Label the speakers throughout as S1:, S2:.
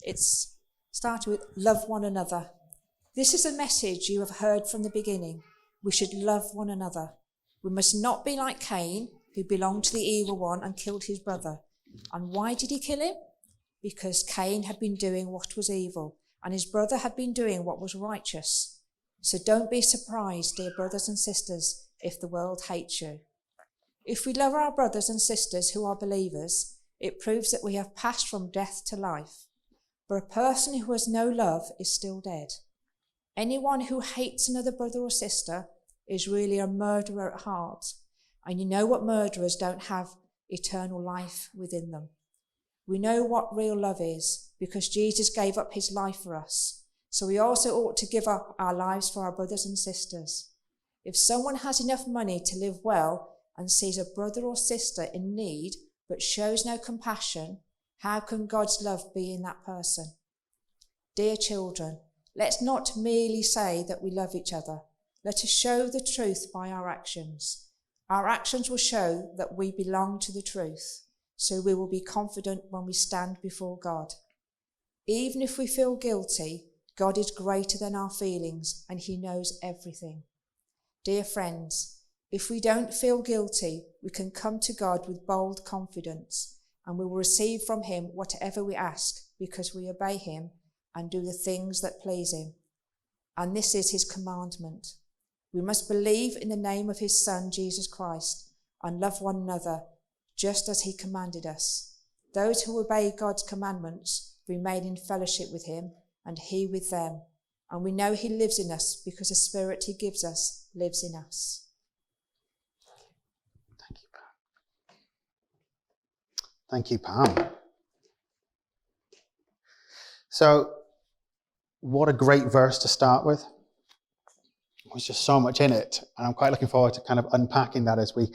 S1: It's started with love one another. This is a message you have heard from the beginning. We should love one another. We must not be like Cain, who belonged to the evil one and killed his brother. And why did he kill him? Because Cain had been doing what was evil, and his brother had been doing what was righteous. So don't be surprised, dear brothers and sisters, if the world hates you. If we love our brothers and sisters who are believers, it proves that we have passed from death to life. For a person who has no love is still dead. Anyone who hates another brother or sister is really a murderer at heart. And you know what murderers don't have eternal life within them. We know what real love is because Jesus gave up his life for us. So we also ought to give up our lives for our brothers and sisters. If someone has enough money to live well and sees a brother or sister in need but shows no compassion, how can God's love be in that person? Dear children, let's not merely say that we love each other. Let us show the truth by our actions. Our actions will show that we belong to the truth, so we will be confident when we stand before God. Even if we feel guilty, God is greater than our feelings and he knows everything. Dear friends, if we don't feel guilty, we can come to God with bold confidence and we will receive from him whatever we ask because we obey him and do the things that please him. And this is his commandment. We must believe in the name of his Son, Jesus Christ, and love one another, just as he commanded us. Those who obey God's commandments remain in fellowship with him, and he with them. And we know he lives in us because the Spirit he gives us lives in us.
S2: Thank you, Pam. So, what a great verse to start with. There's just so much in it, and I'm quite looking forward to kind of unpacking that as we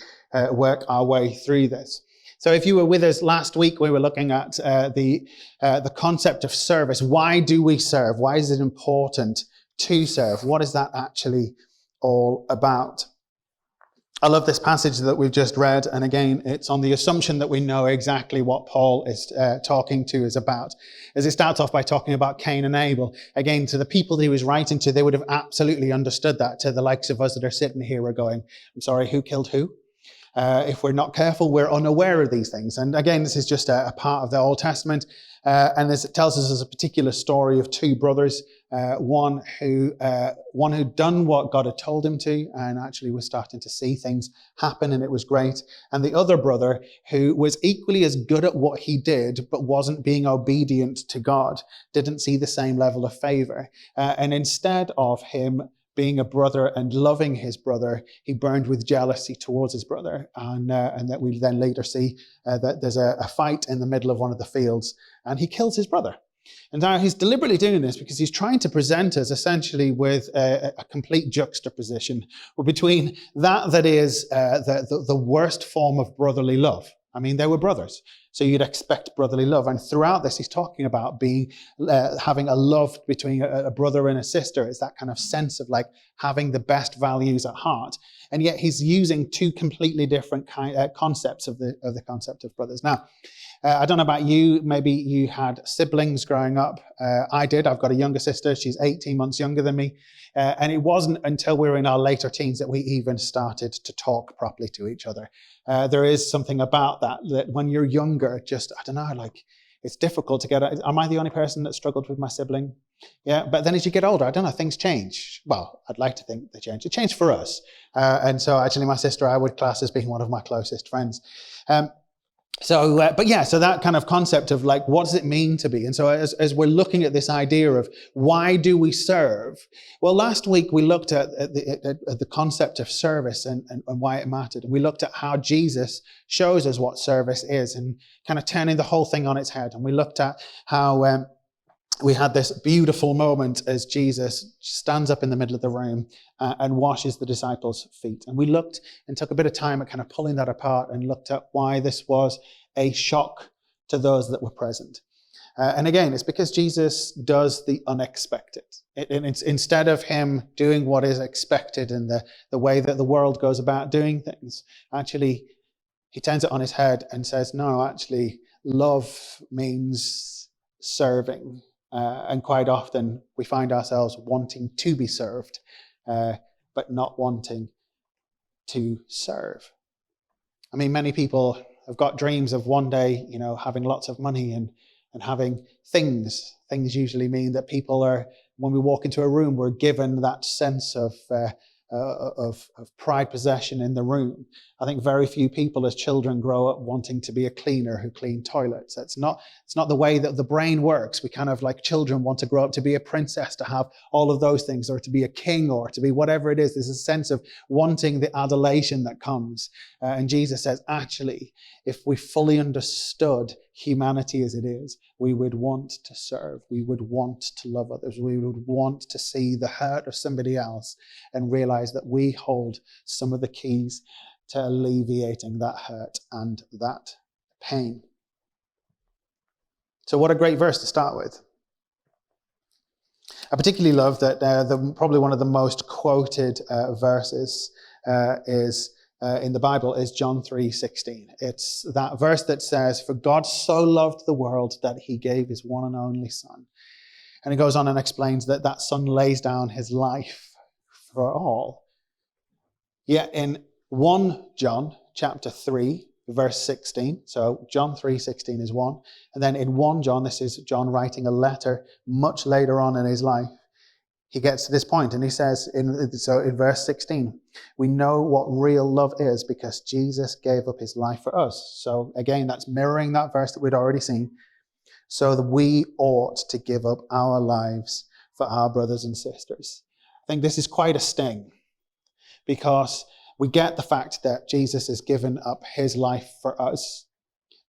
S2: work our way through this. So if you were with us last week, we were looking at the concept of service. Why do we serve? Why is it important to serve? What is that actually all about? I love this passage that we've just read, and again, it's on the assumption that we know exactly what Paul is talking to us about. As it starts off by talking about Cain and Abel, again, to the people that he was writing to, they would have absolutely understood that. To the likes of us that are sitting here, we're going, I'm sorry, who killed who? If we're not careful, we're unaware of these things. And again, this is just a part of the Old Testament. And this tells us as a particular story of two brothers, one who done what God had told him to, and actually was starting to see things happen, and it was great. And the other brother who was equally as good at what he did, but wasn't being obedient to God, didn't see the same level of favor. And instead of him being a brother and loving his brother, he burned with jealousy towards his brother. And that we then later see that there's a fight in the middle of one of the fields, and he kills his brother. And now he's deliberately doing this because he's trying to present us essentially with a complete juxtaposition between that is the worst form of brotherly love. I mean, they were brothers, so you'd expect brotherly love. And throughout this, he's talking about having a love between a brother and a sister. It's that kind of sense of like having the best values at heart. And yet he's using two completely different concepts of the concept of brothers. Now, I don't know about you. Maybe you had siblings growing up. I did. I've got a younger sister. She's 18 months younger than me. And it wasn't until we were in our later teens that we even started to talk properly to each other. There is something about that when you're younger, just, I don't know, like it's difficult to get. Am I the only person that struggled with my sibling? Yeah. But then as you get older, I don't know, things change. Well, I'd like to think they change. It changed for us. And so actually my sister, I would class as being one of my closest friends. So that kind of concept of like, what does it mean to be? And so as we're looking at this idea of why do we serve? Well, last week we looked at the concept of service and why it mattered. And we looked at how Jesus shows us what service is and kind of turning the whole thing on its head. And we looked at how we had this beautiful moment as Jesus stands up in the middle of the room and washes the disciples' feet. And we looked and took a bit of time at kind of pulling that apart and looked at why this was a shock to those that were present. And again, it's because Jesus does the unexpected. It's instead of him doing what is expected in the way that the world goes about doing things, actually, he turns it on his head and says, no, actually, love means serving. And quite often we find ourselves wanting to be served, but not wanting to serve. I mean, many people have got dreams of one day, having lots of money and having things. Things usually mean that people are, when we walk into a room, we're given that sense of pride possession in the room. I think very few people as children grow up wanting to be a cleaner who clean toilets. It's not the way that the brain works. We kind of, like children, want to grow up to be a princess, to have all of those things, or to be a king, or to be whatever it is. There's a sense of wanting the adulation that comes. And Jesus says, actually, if we fully understood humanity as it is, we would want to serve. We would want to love others. We would want to see the hurt of somebody else and realize that we hold some of the keys to alleviating that hurt and that pain. So what a great verse to start with. I particularly love that probably one of the most quoted verses is in the Bible is John 3:16. It's that verse that says, "For God so loved the world that he gave his one and only Son." And it goes on and explains that that Son lays down his life for all. Yet in 1 John chapter 3, verse 16, so John 3:16 is one, and then in 1 John, this is John writing a letter much later on in his life, he gets to this point and he says, in verse 16, "We know what real love is because Jesus gave up his life for us." So again, that's mirroring that verse that we'd already seen. So that we ought to give up our lives for our brothers and sisters. I think this is quite a sting, because we get the fact that Jesus has given up his life for us.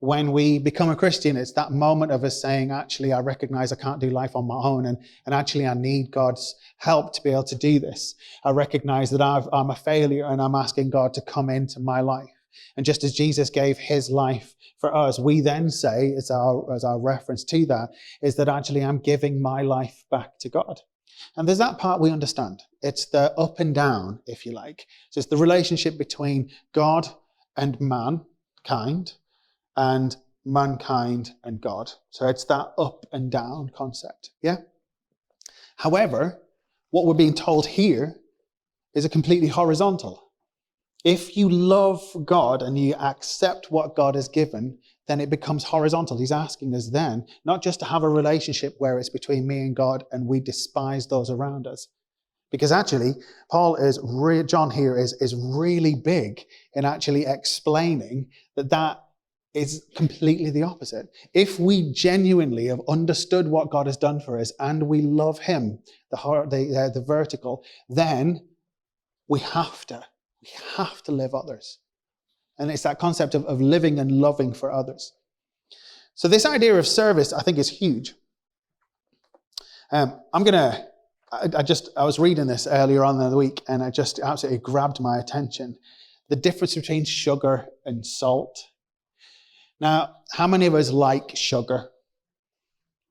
S2: When we become a Christian, it's that moment of us saying, actually, I recognize I can't do life on my own, and actually I need God's help to be able to do this. I recognize that I'm a failure and I'm asking God to come into my life. And just as Jesus gave his life for us, we then say, as our reference to that, is that actually I'm giving my life back to God. And there's that part we understand. It's the up and down, if you like. So it's the relationship between God and mankind, and mankind and God. So it's that up and down concept. Yeah? However, what we're being told here is a completely horizontal. If you love God and you accept what God has given, then it becomes horizontal. He's asking us then not just to have a relationship where it's between me and God and we despise those around us. Because actually, John here is really big in actually explaining that is completely the opposite. If we genuinely have understood what God has done for us and we love him, the vertical, then we have to live others. And it's that concept of living and loving for others. So this idea of service, I think, is huge. I was reading this earlier on in the week, and it just absolutely grabbed my attention. The difference between sugar and salt. Now, how many of us like sugar?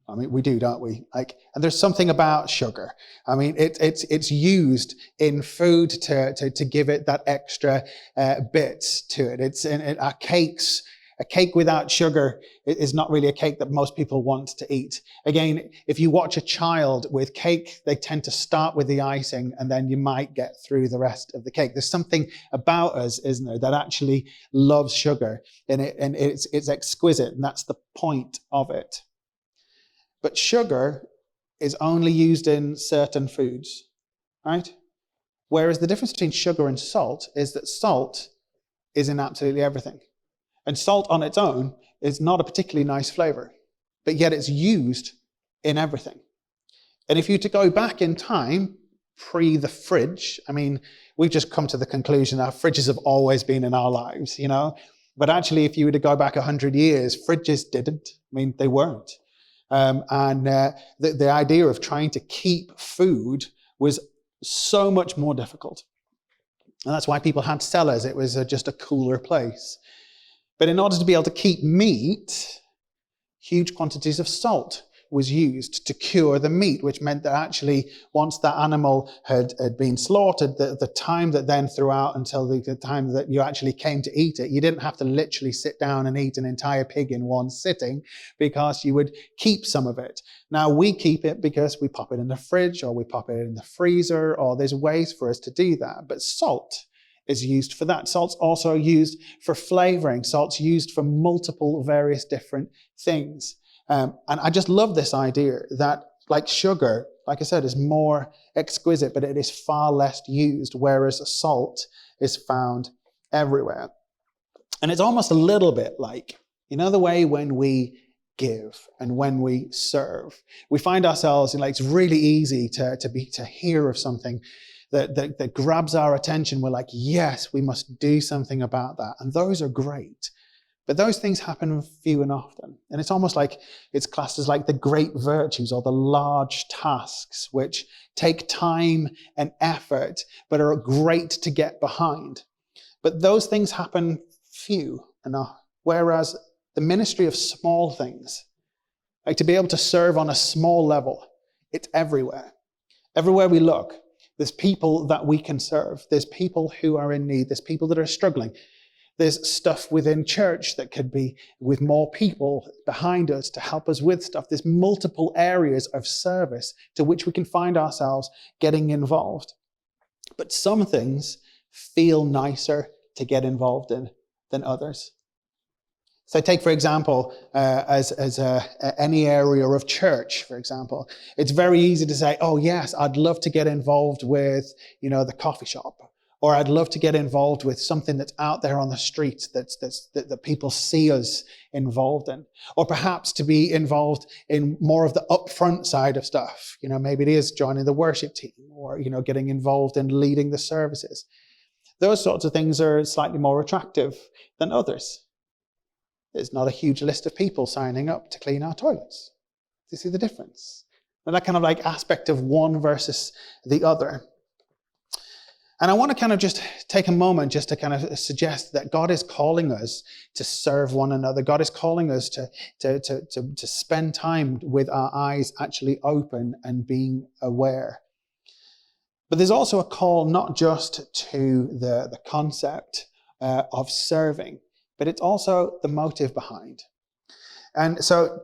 S2: I mean, we do, don't we? And there's something about sugar. I mean, it's used in food to give it that extra bits to it. It's in our cakes. A cake without sugar is not really a cake that most people want to eat. Again, if you watch a child with cake, they tend to start with the icing and then you might get through the rest of the cake. There's something about us, isn't there, that actually loves sugar, and it's exquisite, and that's the point of it. But sugar is only used in certain foods, right? Whereas the difference between sugar and salt is that salt is in absolutely everything. And salt on its own is not a particularly nice flavor, but yet it's used in everything. And if you were to go back in time, pre the fridge, I mean, we've just come to the conclusion that fridges have always been in our lives, But actually, if you were to go back 100 years, fridges didn't. I mean, they weren't. The idea of trying to keep food was so much more difficult. And that's why people had cellars. It was just a cooler place. But in order to be able to keep meat, huge quantities of salt was used to cure the meat, which meant that actually once that animal had been slaughtered, the time that then throughout until the time that you actually came to eat it, you didn't have to literally sit down and eat an entire pig in one sitting, because you would keep some of it. Now we keep it because we pop it in the fridge, or we pop it in the freezer, or there's ways for us to do that. But salt is used for that. Salt's also used for flavoring. Salt's used for multiple various different things. And I just love this idea that, like sugar, like I said, is more exquisite, but it is far less used, whereas salt is found everywhere. And it's almost a little bit like, the way when we give and when we serve, we find ourselves in, like, it's really easy to hear of something that grabs our attention. We're like, yes, we must do something about that. And those are great. But those things happen few and often. And it's almost like it's classed as like the great virtues or the large tasks, which take time and effort, but are great to get behind. But those things happen few enough. Whereas the ministry of small things, like to be able to serve on a small level, it's everywhere. Everywhere we look, there's people that we can serve. There's people who are in need. There's people that are struggling. There's stuff within church that could be with more people behind us to help us with stuff. There's multiple areas of service to which we can find ourselves getting involved. But some things feel nicer to get involved in than others. So take, for example, any area of church, for example. It's very easy to say, oh, yes, I'd love to get involved with, the coffee shop. Or I'd love to get involved with something that's out there on the streets that people see us involved in. Or perhaps to be involved in more of the upfront side of stuff. Maybe it is joining the worship team or, getting involved in leading the services. Those sorts of things are slightly more attractive than others. There's not a huge list of people signing up to clean our toilets. Do you see the difference? And that kind of like aspect of one versus the other. And I want to kind of just take a moment just to kind of suggest that God is calling us to serve one another. God is calling us to spend time with our eyes actually open and being aware. But there's also a call not just to the concept of serving, but it's also the motive behind. And so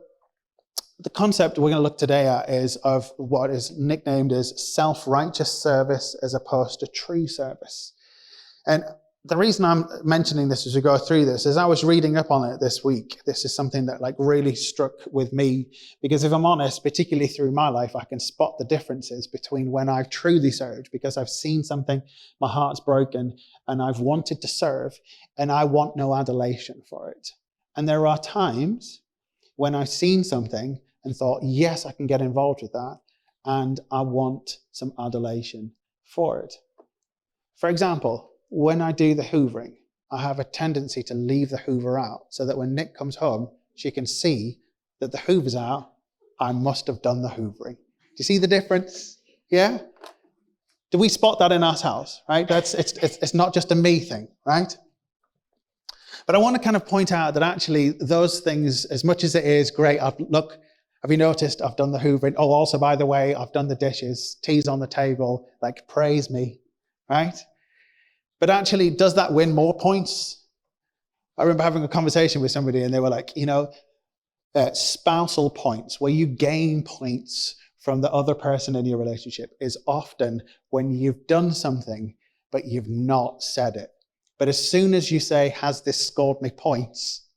S2: the concept we're going to look today at is of what is nicknamed as self-righteous service as opposed to true service. And the reason I'm mentioning this as we go through this is I was reading up on it this week. This is something that really struck with me, because if I'm honest, particularly through my life, I can spot the differences between when I've truly served, because I've seen something, my heart's broken, and I've wanted to serve, and I want no adulation for it. And there are times when I've seen something and thought, yes, I can get involved with that, and I want some adulation for it. For example, when I do the hoovering, I have a tendency to leave the hoover out so that when Nick comes home, she can see that the hoover's out. I must have done the hoovering. Do you see the difference? Yeah? Do we spot that in our house, right? It's not just a me thing, right? But I want to kind of point out that actually those things, as much as it is great, look, have you noticed I've done the hoovering? Oh, also, by the way, I've done the dishes, tea's on the table, praise me, right? But actually, does that win more points? I remember having a conversation with somebody and they were like, spousal points, where you gain points from the other person in your relationship, is often when you've done something, but you've not said it. But as soon as you say, has this scored me points,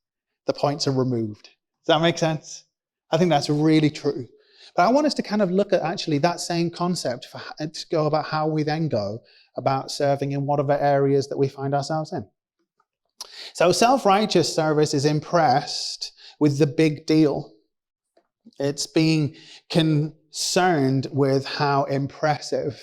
S2: the points are removed. Does that make sense? I think that's really true. But I want us to kind of look at actually that same concept to go about how we then go about serving in whatever areas that we find ourselves in. So self-righteous service is impressed with the big deal. It's being concerned with how impressive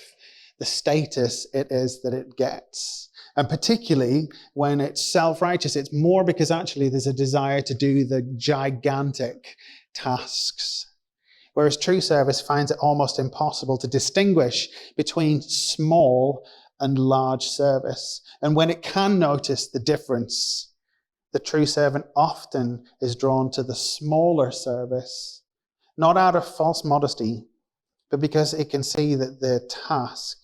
S2: the status it is that it gets. And particularly when it's self-righteous, it's more because actually there's a desire to do the gigantic tasks. Whereas true service finds it almost impossible to distinguish between small and large service. And when it can notice the difference, the true servant often is drawn to the smaller service not out of false modesty, but because it can see that the task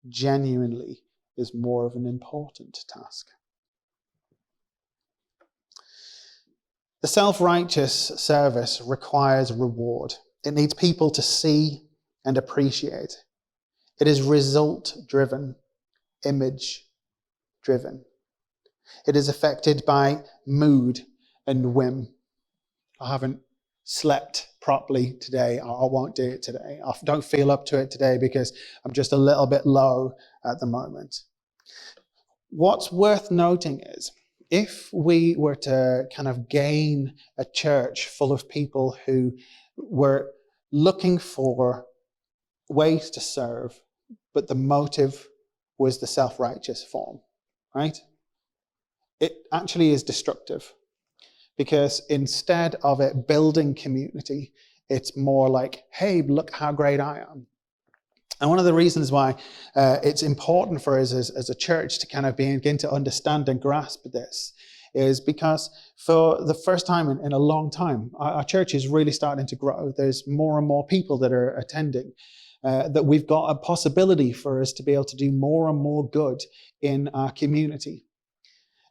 S2: genuinely is more of an important task. The self-righteous service requires reward. It needs people to see and appreciate. It is result-driven, image-driven. It is affected by mood and whim. I haven't slept properly today. I won't do it today. I don't feel up to it today because I'm just a little bit low at the moment. What's worth noting is, if we were to kind of gain a church full of people who were looking for ways to serve, but the motive was the self-righteous form, right? It actually is destructive, because instead of it building community, it's more like, hey, look how great I am. And one of the reasons why it's important for us as a church to kind of begin to understand and grasp this is because for the first time in a long time, our church is really starting to grow. There's more and more people that are attending, that we've got a possibility for us to be able to do more and more good in our community.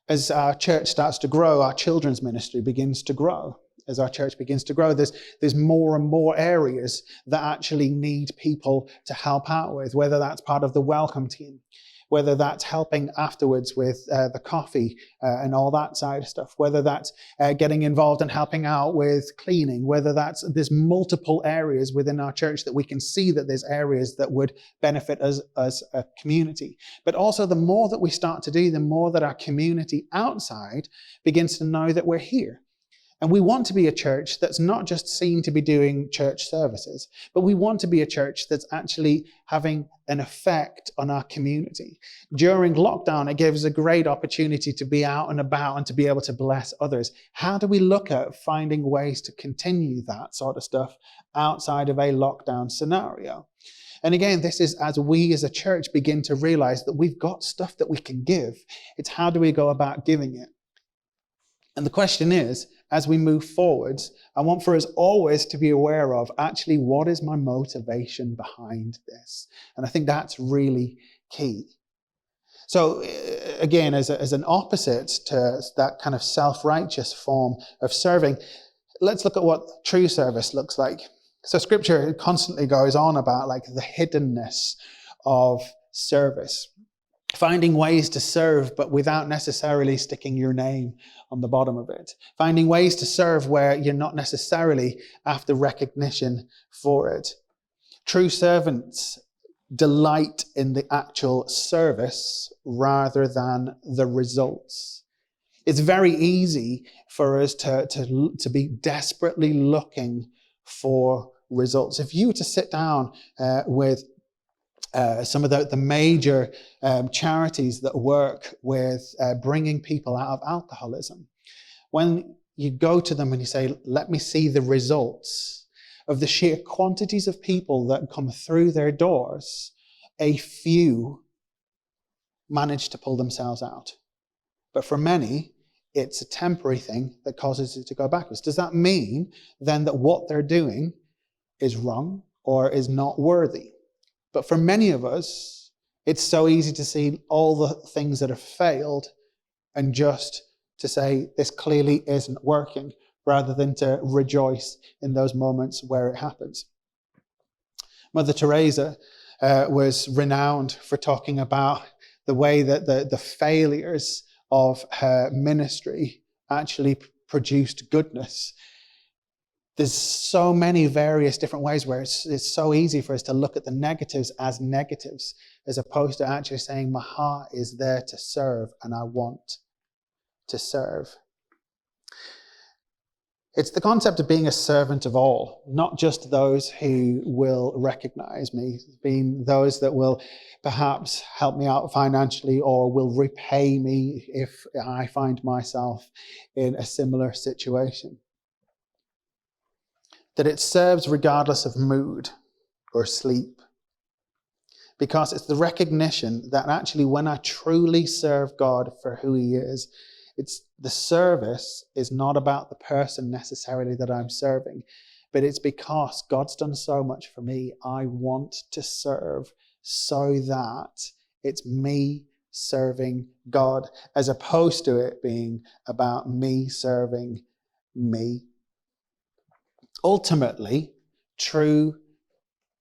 S2: As our church starts to grow, our children's ministry begins to grow. As our church begins to grow, there's more and more areas that actually need people to help out with, whether that's part of the welcome team, whether that's helping afterwards with the coffee and all that side of stuff, whether that's getting involved and helping out with cleaning, whether there's multiple areas within our church that we can see that there's areas that would benefit us as a community. But also the more that we start to do, the more that our community outside begins to know that we're here. And we want to be a church that's not just seen to be doing church services, but we want to be a church that's actually having an effect on our community. During lockdown, it gave us a great opportunity to be out and about and to be able to bless others. How do we look at finding ways to continue that sort of stuff outside of a lockdown scenario? And again, this is as we as a church begin to realize that we've got stuff that we can give. It's how do we go about giving it? And the question is, as we move forwards, I want for us always to be aware of actually what is my motivation behind this? And I think that's really key. So again, as an opposite to that kind of self-righteous form of serving, let's look at what true service looks like. So Scripture constantly goes on about like the hiddenness of service. Finding ways to serve, but without necessarily sticking your name on the bottom of it. Finding ways to serve where you're not necessarily after recognition for it. True servants delight in the actual service rather than the results. It's very easy for us to be desperately looking for results. If you were to sit down with some of the major charities that work with bringing people out of alcoholism, when you go to them and you say, let me see the results of the sheer quantities of people that come through their doors, a few manage to pull themselves out. But for many, it's a temporary thing that causes it to go backwards. Does that mean then that what they're doing is wrong or is not worthy? But for many of us, it's so easy to see all the things that have failed and just to say this clearly isn't working, rather than to rejoice in those moments where it happens. Mother Teresa was renowned for talking about the way that the failures of her ministry actually produced goodness. There's so many various different ways where it's so easy for us to look at the negatives as negatives, as opposed to actually saying, my heart is there to serve and I want to serve. It's the concept of being a servant of all, not just those who will recognize me, being those that will perhaps help me out financially or will repay me if I find myself in a similar situation. That it serves regardless of mood or sleep. Because it's the recognition that actually when I truly serve God for who He is, it's the service is not about the person necessarily that I'm serving, but it's because God's done so much for me. I want to serve so that it's me serving God, as opposed to it being about me serving me. Ultimately, true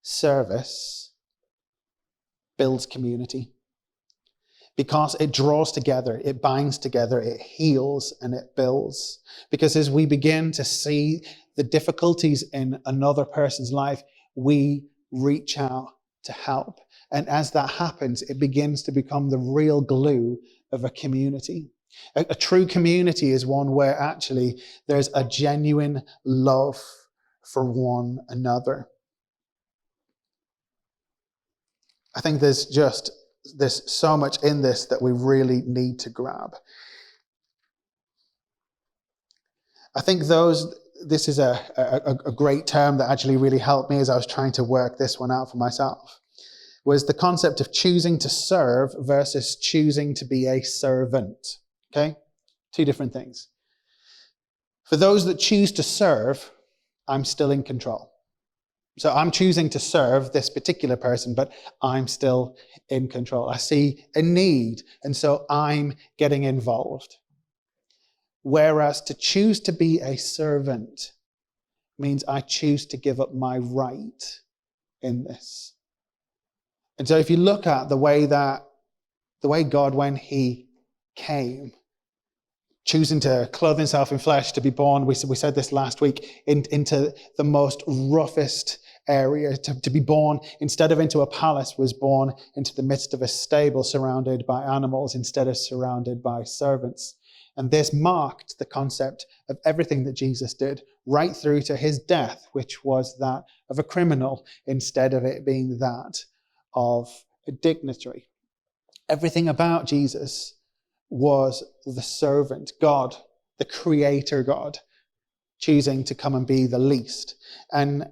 S2: service builds community because it draws together, it binds together, it heals, and it builds. Because as we begin to see the difficulties in another person's life, we reach out to help. And as that happens, it begins to become the real glue of a community. A true community is one where actually there's a genuine love for one another. I think there's so much in this that we really need to grab. I think this is a great term that actually really helped me as I was trying to work this one out for myself, was the concept of choosing to serve versus choosing to be a servant. Okay? Two different things. For those that choose to serve, I'm still in control. So I'm choosing to serve this particular person, but I'm still in control. I see a need, and so I'm getting involved. Whereas to choose to be a servant means I choose to give up my right in this. And so if you look at the way God, when he came, choosing to clothe himself in flesh, to be born, we said this last week, into the most roughest area, to be born, instead of into a palace, was born into the midst of a stable surrounded by animals instead of surrounded by servants. And this marked the concept of everything that Jesus did, right through to his death, which was that of a criminal instead of it being that of a dignitary. Everything about Jesus was the servant, God, the creator God, choosing to come and be the least. And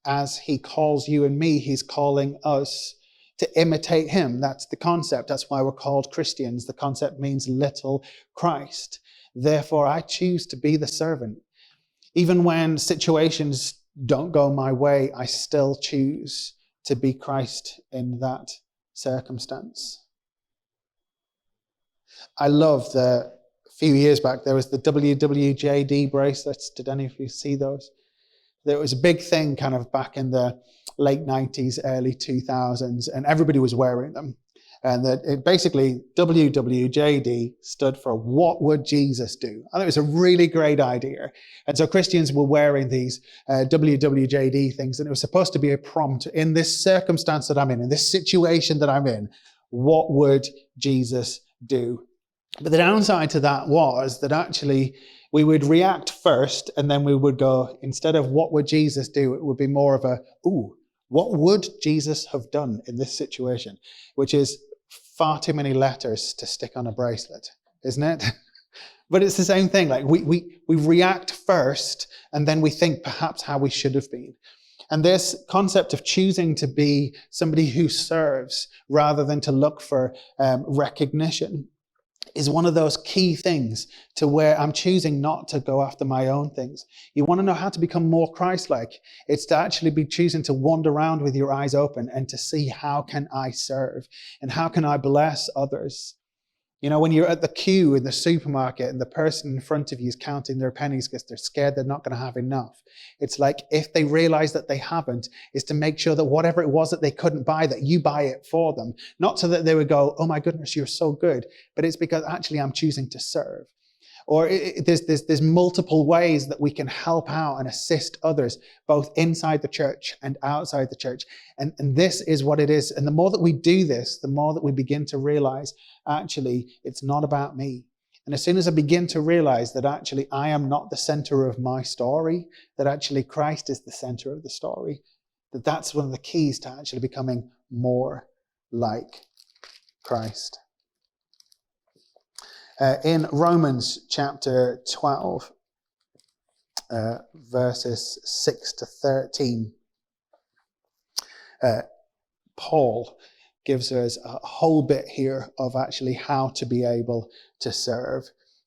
S2: as he calls you and me, he's calling us to imitate him. That's the concept. That's why we're called Christians. The concept means little Christ. Therefore, I choose to be the servant. Even when situations don't go my way, I still choose to be Christ in that circumstance. I love a few years back, there was the WWJD bracelets. Did any of you see those? There was a big thing kind of back in the late 90s, early 2000s, and everybody was wearing them. And that it basically, WWJD stood for What Would Jesus Do? I think it was a really great idea. And so Christians were wearing these WWJD things, and it was supposed to be a prompt in this circumstance that I'm in this situation that I'm in. What would Jesus do? But the downside to that was that actually we would react first, and then we would go, instead of what would Jesus do, it would be more of a, what would Jesus have done in this situation? Which is far too many letters to stick on a bracelet, isn't it? But it's the same thing. Like we react first, and then we think perhaps how we should have been. And this concept of choosing to be somebody who serves rather than to look for recognition is one of those key things to where I'm choosing not to go after my own things. You want to know how to become more Christ-like? It's to actually be choosing to wander around with your eyes open and to see, how can I serve and how can I bless others? You know, when you're at the queue in the supermarket and the person in front of you is counting their pennies because they're scared they're not going to have enough. It's like, if they realize that they haven't, is to make sure that whatever it was that they couldn't buy, that you buy it for them. Not so that they would go, oh my goodness, you're so good. But it's because actually I'm choosing to serve. Or there's multiple ways that we can help out and assist others, both inside the church and outside the church. And this is what it is. And the more that we do this, the more that we begin to realize, actually, it's not about me. And as soon as I begin to realize that actually I am not the center of my story, that actually Christ is the center of the story, that's one of the keys to actually becoming more like Christ. In Romans chapter 12, verses 6 to 13, Paul gives us a whole bit here of actually how to be able to serve,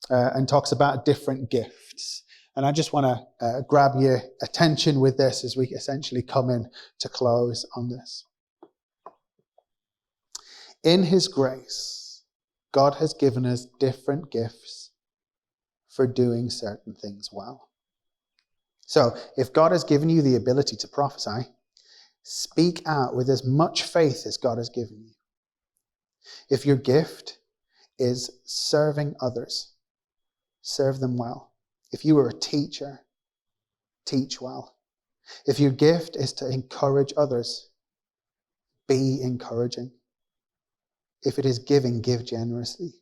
S2: and talks about different gifts. And I just want to grab your attention with this as we essentially come in to close on this. In his grace, God has given us different gifts for doing certain things well. So if God has given you the ability to prophesy, speak out with as much faith as God has given you. If your gift is serving others, serve them well. If you are a teacher, teach well. If your gift is to encourage others, be encouraging. If it is giving, give generously.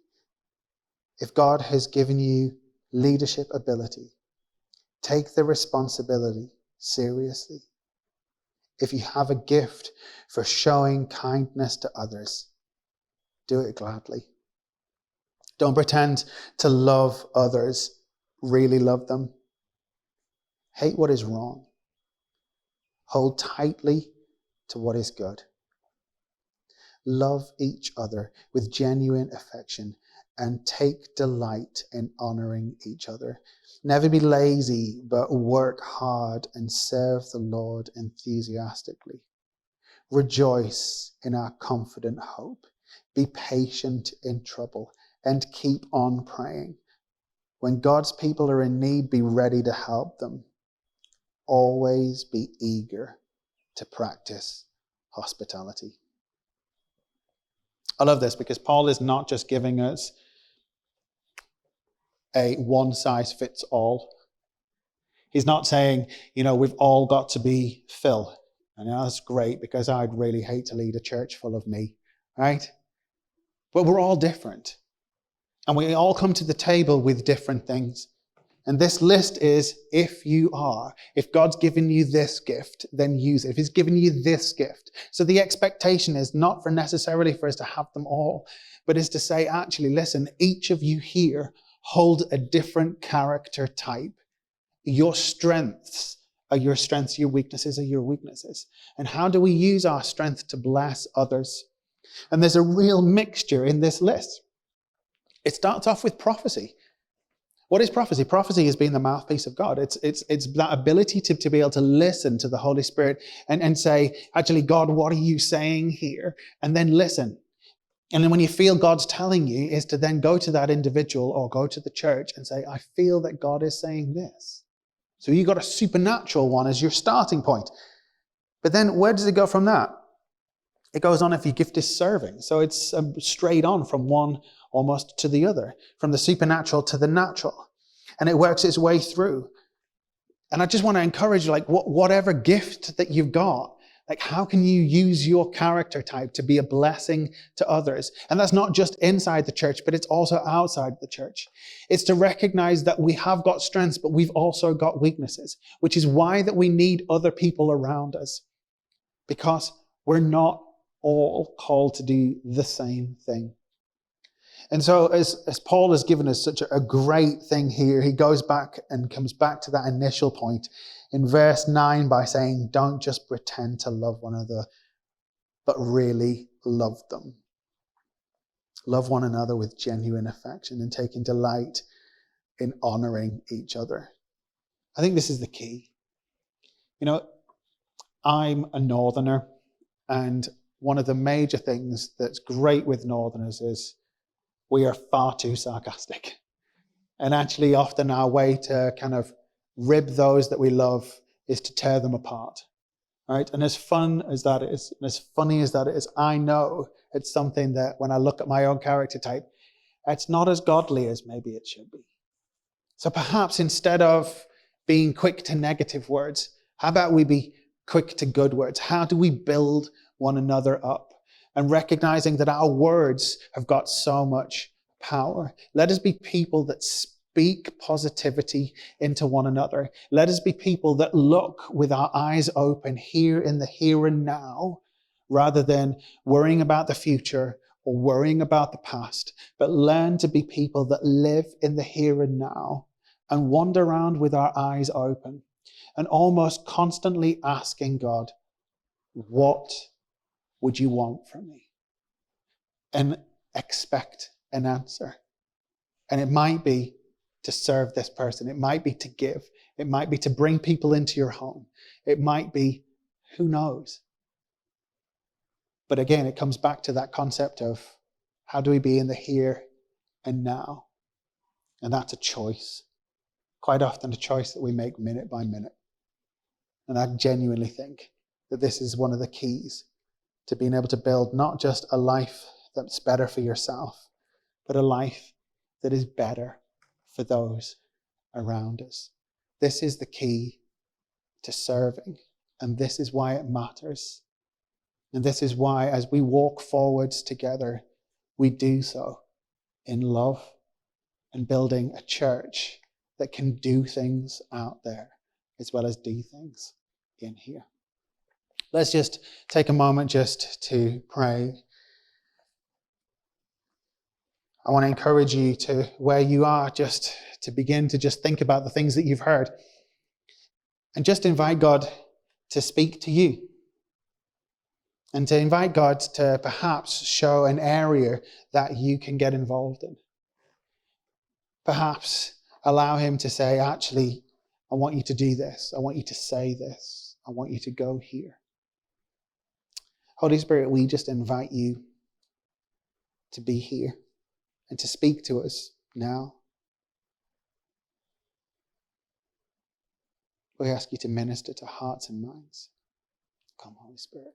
S2: If God has given you leadership ability, take the responsibility seriously. If you have a gift for showing kindness to others, do it gladly. Don't pretend to love others, really love them. Hate what is wrong. Hold tightly to what is good. Love each other with genuine affection and take delight in honoring each other. Never be lazy, but work hard and serve the Lord enthusiastically. Rejoice in our confident hope. Be patient in trouble and keep on praying. When God's people are in need, be ready to help them. Always be eager to practice hospitality. I love this because Paul is not just giving us a one-size-fits-all. He's not saying, we've all got to be Phil. And that's great because I'd really hate to lead a church full of me, right? But we're all different. And we all come to the table with different things. And this list is, if God's given you this gift, then use it. If he's given you this gift. So the expectation is not necessarily for us to have them all, but is to say, actually, listen, each of you here hold a different character type. Your strengths are your strengths, your weaknesses are your weaknesses. And how do we use our strength to bless others? And there's a real mixture in this list. It starts off with prophecy. What is prophecy? Prophecy is being the mouthpiece of God. It's that ability to be able to listen to the Holy Spirit and say, actually, God, what are you saying here? And then listen. And then when you feel God's telling you, is to then go to that individual or go to the church and say, I feel that God is saying this. So you got a supernatural one as your starting point. But then where does it go from that? It goes on if your gift is serving. So it's straight on from one almost to the other, from the supernatural to the natural. And it works its way through. And I just want to encourage you, whatever gift that you've got, how can you use your character type to be a blessing to others? And that's not just inside the church, but it's also outside the church. It's to recognize that we have got strengths, but we've also got weaknesses, which is why that we need other people around us. Because we're not all called to do the same thing. And so as Paul has given us such a great thing here, he goes back and comes back to that initial point in verse 9 by saying, don't just pretend to love one another, but really love them. Love one another with genuine affection and taking delight in honoring each other. I think this is the key. I'm a northerner, and one of the major things that's great with northerners is we are far too sarcastic. And actually often our way to kind of rib those that we love is to tear them apart. Right? And as fun as that is, and as funny as that is, I know it's something that when I look at my own character type, it's not as godly as maybe it should be. So perhaps instead of being quick to negative words, how about we be quick to good words? How do we build one another up? And recognizing that our words have got so much power. Let us be people that speak positivity into one another. Let us be people that look with our eyes open here in the here and now, rather than worrying about the future or worrying about the past, but learn to be people that live in the here and now and wander around with our eyes open and almost constantly asking God, what would you want from me? And expect an answer. And it might be to serve this person. It might be to give. It might be to bring people into your home. It might be, who knows? But again, it comes back to that concept of how do we be in the here and now? And that's a choice. Quite often a choice that we make minute by minute. And I genuinely think that this is one of the keys to being able to build not just a life that's better for yourself, but a life that is better for those around us. This is the key to serving, and this is why it matters. And this is why, as we walk forwards together, we do so in love and building a church that can do things out there as well as do things in here. Let's just take a moment just to pray. I want to encourage you to, where you are, just to begin to just think about the things that you've heard and just invite God to speak to you and to invite God to perhaps show an area that you can get involved in. Perhaps allow him to say, actually, I want you to do this. I want you to say this. I want you to go here. Holy Spirit, we just invite you to be here and to speak to us now. We ask you to minister to hearts and minds. Come, Holy Spirit.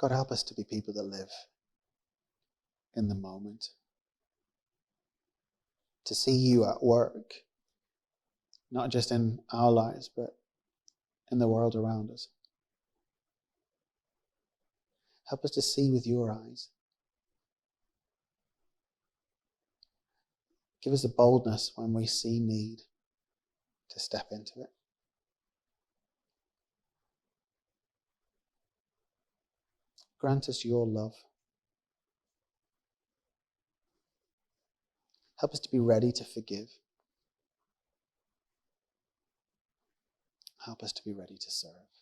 S2: God, help us to be people that live in the moment. To see you at work, not just in our lives, but in the world around us. Help us to see with your eyes. Give us the boldness when we see need to step into it. Grant us your love. Help us to be ready to forgive. Help us to be ready to serve.